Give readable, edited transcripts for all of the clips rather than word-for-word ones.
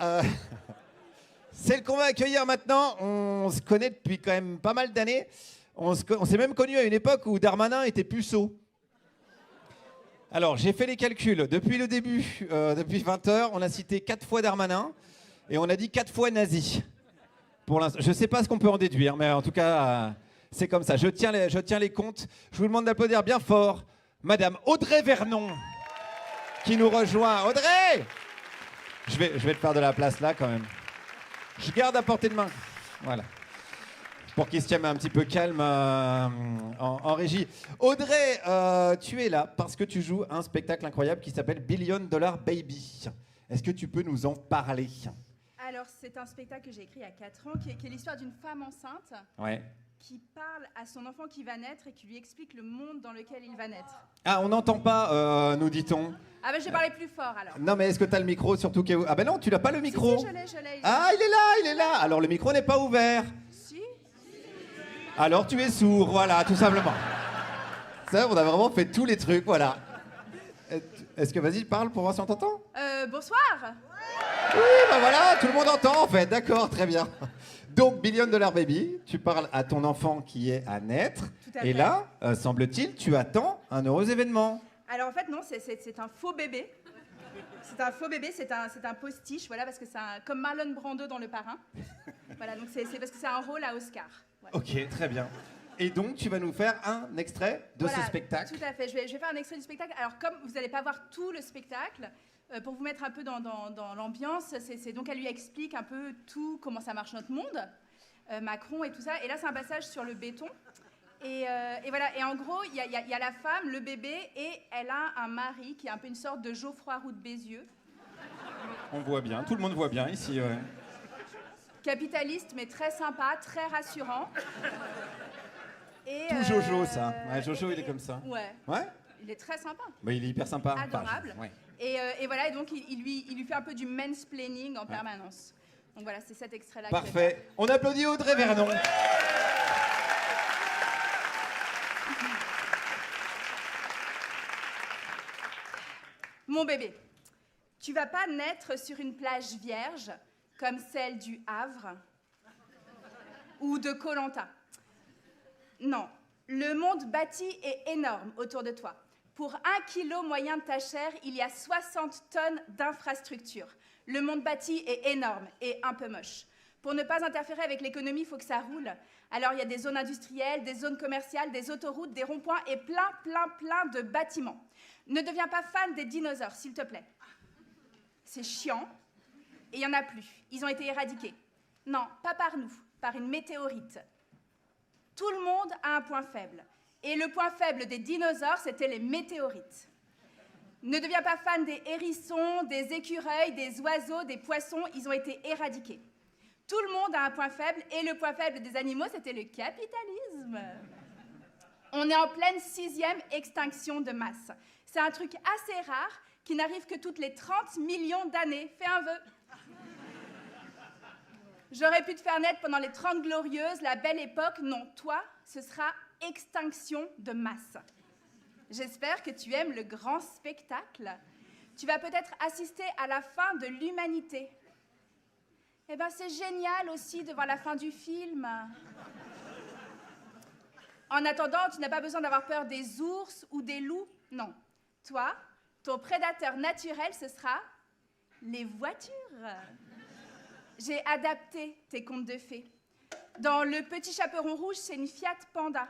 Euh, Celle qu'on va accueillir maintenant, on se connaît depuis quand même pas mal d'années. On s'est même connus à une époque où Darmanin était puceau. Alors, j'ai fait les calculs. Depuis le début, depuis 20 heures, on a cité 4 fois Darmanin et on a dit 4 fois nazi. Pour l'instant, je ne sais pas ce qu'on peut en déduire, mais en tout cas, c'est comme ça. Je tiens les comptes. Je vous demande d'applaudir bien fort Madame Audrey Vernon qui nous rejoint. Audrey! Je vais te faire de la place là quand même. Je garde à portée de main. Voilà. Pour qu'il se tienne un petit peu calme en régie. Audrey, tu es là parce que tu joues un spectacle incroyable qui s'appelle Billion Dollar Baby. Est-ce que tu peux nous en parler? Alors, c'est un spectacle que j'ai écrit il y a 4 ans, qui est l'histoire d'une femme enceinte qui parle à son enfant qui va naître et qui lui explique le monde dans lequel il va naître. Ah, on n'entend pas, nous dit-on. Ah ben, je vais parler plus fort, alors. Non, mais est-ce que tu as le micro surtout Ah ben non, tu n'as pas le micro. Si, je l'ai. Ah, il est là. Alors, le micro n'est pas ouvert. Si. Alors, tu es sourd, voilà, tout simplement. Ça, on a vraiment fait tous les trucs, voilà. Est-ce que, vas-y, parle pour voir si on t'entend. Bonsoir. Oui, ben voilà, tout le monde entend en fait, d'accord, très bien. Donc, Billion Dollar Baby, tu parles à ton enfant qui est à naître. Tout à et fait. là, semble-t-il, tu attends un heureux événement. Alors, en fait, non, c'est un faux bébé. C'est un faux bébé, c'est un postiche, voilà, parce que c'est comme Marlon Brando dans Le Parrain. Voilà, donc c'est parce que c'est un rôle à Oscar. Voilà. Ok, très bien. Et donc, tu vas nous faire un extrait de ce spectacle. Tout à fait, je vais faire un extrait du spectacle. Alors, comme vous n'allez pas voir tout le spectacle, pour vous mettre un peu dans l'ambiance, c'est donc elle lui explique un peu tout, comment ça marche notre monde, Macron et tout ça. Et là, c'est un passage sur le béton. Et voilà, et en gros, il y a la femme, le bébé, et elle a un mari qui est un peu une sorte de Geoffroy Roux de Bézieux. On voit bien, tout le monde voit bien ici. Ouais. Capitaliste, mais très sympa, très rassurant. Et, Tout Jojo, ça. Ouais, Jojo, il est comme ça. Ouais. Ouais. Il est très sympa. Bah, il est hyper sympa. Adorable. Ouais. Et voilà, et donc il lui fait un peu du mansplaining en permanence. Donc voilà, c'est cet extrait-là. Parfait. On applaudit Audrey Vernon. Mon bébé, tu vas pas naître sur une plage vierge comme celle du Havre ou de Koh-Lanta. Non, le monde bâti est énorme autour de toi. Pour 1 kilo moyen de ta chair, il y a 60 tonnes d'infrastructures. Le monde bâti est énorme et un peu moche. Pour ne pas interférer avec l'économie, il faut que ça roule. Alors il y a des zones industrielles, des zones commerciales, des autoroutes, des ronds-points et plein de bâtiments. Ne deviens pas fan des dinosaures, s'il te plaît. C'est chiant et il n'y en a plus. Ils ont été éradiqués. Non, pas par nous, par une météorite. Tout le monde a un point faible. Et le point faible des dinosaures, c'était les météorites. Ne deviens pas fan des hérissons, des écureuils, des oiseaux, des poissons, ils ont été éradiqués. Tout le monde a un point faible, et le point faible des animaux, c'était le capitalisme. On est en pleine 6e extinction de masse. C'est un truc assez rare qui n'arrive que toutes les 30 millions d'années. Fais un vœu. J'aurais pu te faire naître pendant les 30 glorieuses, la belle époque. Non, toi, ce sera extinction de masse. J'espère que tu aimes le grand spectacle. Tu vas peut-être assister à la fin de l'humanité. Eh bien, c'est génial aussi de voir la fin du film. En attendant, tu n'as pas besoin d'avoir peur des ours ou des loups. Non. Toi, ton prédateur naturel, ce sera les voitures. J'ai adapté tes contes de fées. Dans Le Petit Chaperon Rouge, c'est une Fiat Panda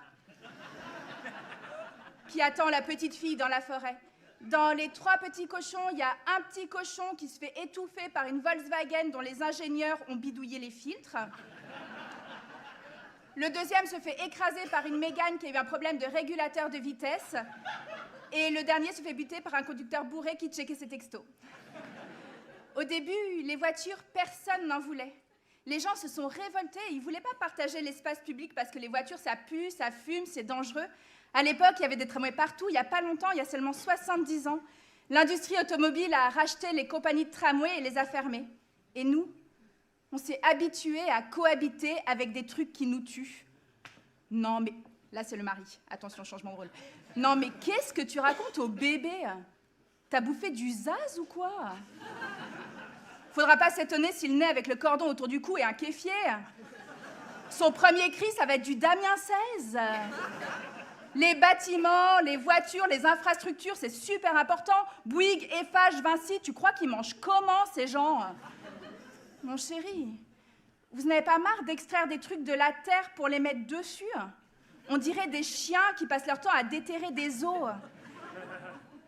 qui attend la petite fille dans la forêt. Dans Les 3 petits cochons, il y a un petit cochon qui se fait étouffer par une Volkswagen dont les ingénieurs ont bidouillé les filtres. Le deuxième se fait écraser par une Mégane qui a eu un problème de régulateur de vitesse. Et le dernier se fait buter par un conducteur bourré qui checkait ses textos. Au début, les voitures, personne n'en voulait. Les gens se sont révoltés, ils ne voulaient pas partager l'espace public parce que les voitures, ça pue, ça fume, c'est dangereux. À l'époque, il y avait des tramways partout, il n'y a pas longtemps, il y a seulement 70 ans. L'industrie automobile a racheté les compagnies de tramways et les a fermées. Et nous, on s'est habitués à cohabiter avec des trucs qui nous tuent. Non, mais... Là, c'est le mari. Attention, changement de rôle. Non, mais qu'est-ce que tu racontes au bébé? T'as bouffé du zaz ou quoi? Faudra pas s'étonner s'il naît avec le cordon autour du cou et un kéfier. Son premier cri, ça va être du Damien XVI. Les bâtiments, les voitures, les infrastructures, c'est super important. Bouygues, Eiffage, Vinci, tu crois qu'ils mangent comment, ces gens? Mon chéri, vous n'avez pas marre d'extraire des trucs de la terre pour les mettre dessus? On dirait des chiens qui passent leur temps à déterrer des os.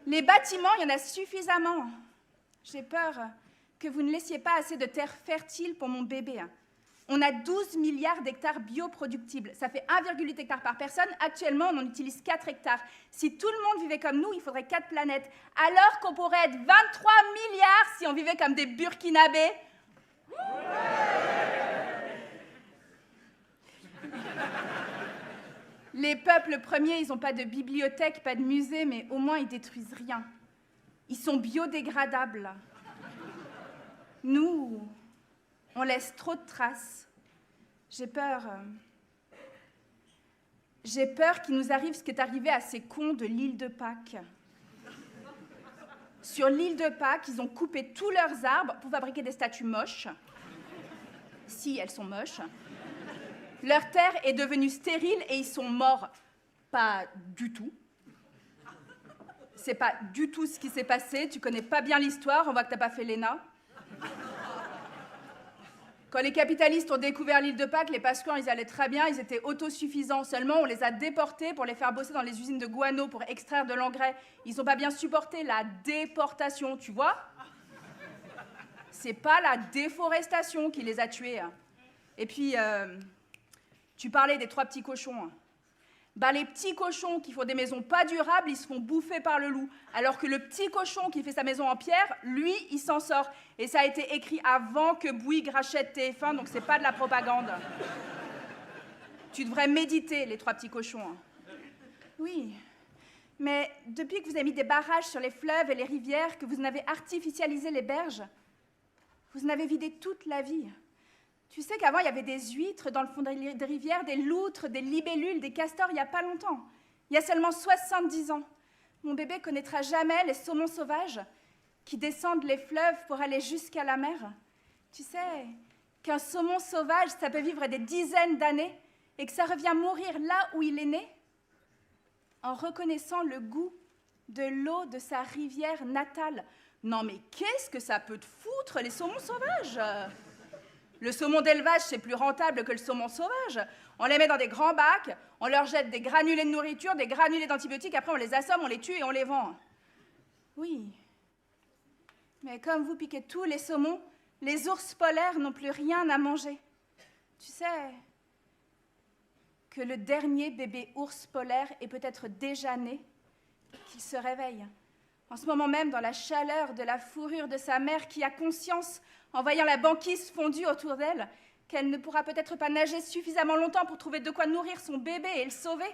Les bâtiments, il y en a suffisamment. J'ai peur que vous ne laissiez pas assez de terre fertile pour mon bébé. On a 12 milliards d'hectares bioproductibles. Ça fait 1,8 hectare par personne. Actuellement, on en utilise 4 hectares. Si tout le monde vivait comme nous, il faudrait 4 planètes. Alors qu'on pourrait être 23 milliards si on vivait comme des Burkinabés. Les peuples premiers, ils n'ont pas de bibliothèque, pas de musée, mais au moins ils détruisent rien. Ils sont biodégradables. Nous, on laisse trop de traces. J'ai peur qu'il nous arrive ce qui est arrivé à ces cons de l'île de Pâques. Sur l'île de Pâques, ils ont coupé tous leurs arbres pour fabriquer des statues moches. Si, elles sont moches. Leur terre est devenue stérile et ils sont morts. Pas du tout. C'est pas du tout ce qui s'est passé. Tu connais pas bien l'histoire, on voit que t'as pas fait l'ENA. Quand les capitalistes ont découvert l'île de Pâques, les Pasquans, ils allaient très bien, ils étaient autosuffisants. Seulement, on les a déportés pour les faire bosser dans les usines de guano pour extraire de l'engrais. Ils n'ont pas bien supporté la déportation, tu vois? C'est pas la déforestation qui les a tués. Et puis, tu parlais des 3 petits cochons. Bah, les petits cochons qui font des maisons pas durables, ils se font bouffer par le loup. Alors que le petit cochon qui fait sa maison en pierre, lui, il s'en sort. Et ça a été écrit avant que Bouygues rachète TF1, donc c'est pas de la propagande. Tu devrais méditer, les 3 petits cochons. Oui, mais depuis que vous avez mis des barrages sur les fleuves et les rivières, que vous en avez artificialisé les berges, vous en avez vidé toute la vie. Tu sais qu'avant, il y avait des huîtres dans le fond des rivières, des loutres, des libellules, des castors, il n'y a pas longtemps. Il y a seulement 70 ans. Mon bébé connaîtra jamais les saumons sauvages qui descendent les fleuves pour aller jusqu'à la mer. Tu sais qu'un saumon sauvage, ça peut vivre des dizaines d'années et que ça revient mourir là où il est né en reconnaissant le goût de l'eau de sa rivière natale. Non mais qu'est-ce que ça peut te foutre, les saumons sauvages ? Le saumon d'élevage, c'est plus rentable que le saumon sauvage. On les met dans des grands bacs, on leur jette des granulés de nourriture, des granulés d'antibiotiques, après on les assomme, on les tue et on les vend. Oui. Mais comme vous piquez tous les saumons, les ours polaires n'ont plus rien à manger. Tu sais que le dernier bébé ours polaire est peut-être déjà né, qu'il se réveille. En ce moment même, dans la chaleur de la fourrure de sa mère qui a conscience, en voyant la banquise fondue autour d'elle, qu'elle ne pourra peut-être pas nager suffisamment longtemps pour trouver de quoi nourrir son bébé et le sauver.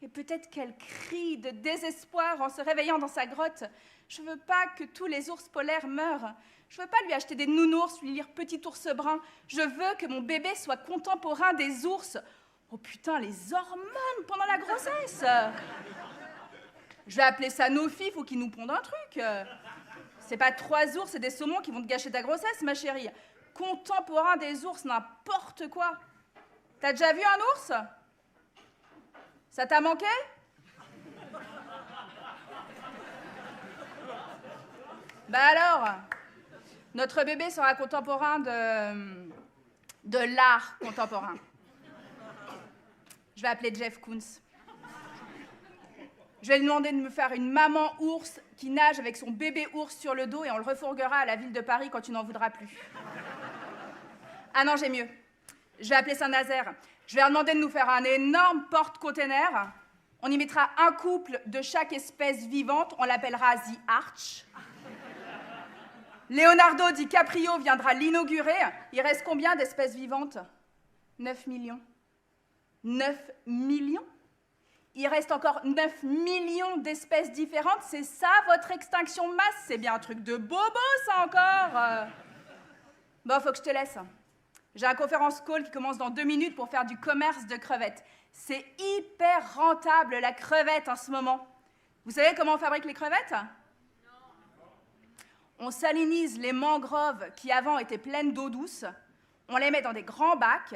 Et peut-être qu'elle crie de désespoir en se réveillant dans sa grotte. Je veux pas que tous les ours polaires meurent. Je veux pas lui acheter des nounours, lui lire Petit ours brun. Je veux que mon bébé soit contemporain des ours. Oh putain, les hormones pendant la grossesse! Je vais appeler ça Nofi, faut qu'ils nous pondent un truc. C'est pas 3 ours et des saumons qui vont te gâcher ta grossesse, ma chérie. Contemporain des ours, n'importe quoi. T'as déjà vu un ours? Ça t'a manqué? Bah alors, notre bébé sera contemporain de l'art contemporain. Je vais appeler Jeff Koons. Je vais lui demander de me faire une maman ours qui nage avec son bébé ours sur le dos et on le refourguera à la ville de Paris quand tu n'en voudras plus. Ah non, j'ai mieux. Je vais appeler Saint-Nazaire. Je vais leur demander de nous faire un énorme porte-container. On y mettra un couple de chaque espèce vivante. On l'appellera The Arch. Leonardo DiCaprio viendra l'inaugurer. Il reste combien d'espèces vivantes? 9 millions. 9 millions? Il reste encore 9 millions d'espèces différentes. C'est ça, votre extinction de masse? C'est bien un truc de bobo, ça, encore. Bon, faut que je te laisse. J'ai un conférence call qui commence dans 2 minutes pour faire du commerce de crevettes. C'est hyper rentable, la crevette, en ce moment. Vous savez comment on fabrique les crevettes? On salinise les mangroves qui avant étaient pleines d'eau douce, on les met dans des grands bacs,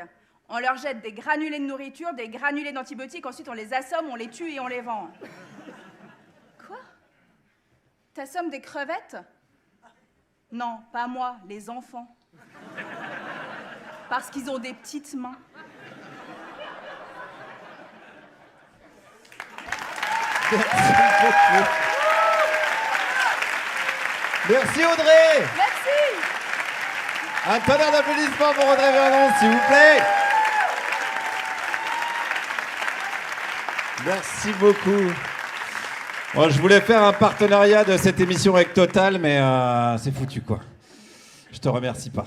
on leur jette des granulés de nourriture, des granulés d'antibiotiques, ensuite on les assomme, on les tue et on les vend. Quoi? T'assommes des crevettes? Non, pas moi, les enfants. Parce qu'ils ont des petites mains. Merci Audrey. Merci. Un tonnerre d'applaudissements pour Audrey Vernon, s'il vous plaît. Merci beaucoup. Bon, je voulais faire un partenariat de cette émission avec Total, mais c'est foutu quoi. Je te remercie pas.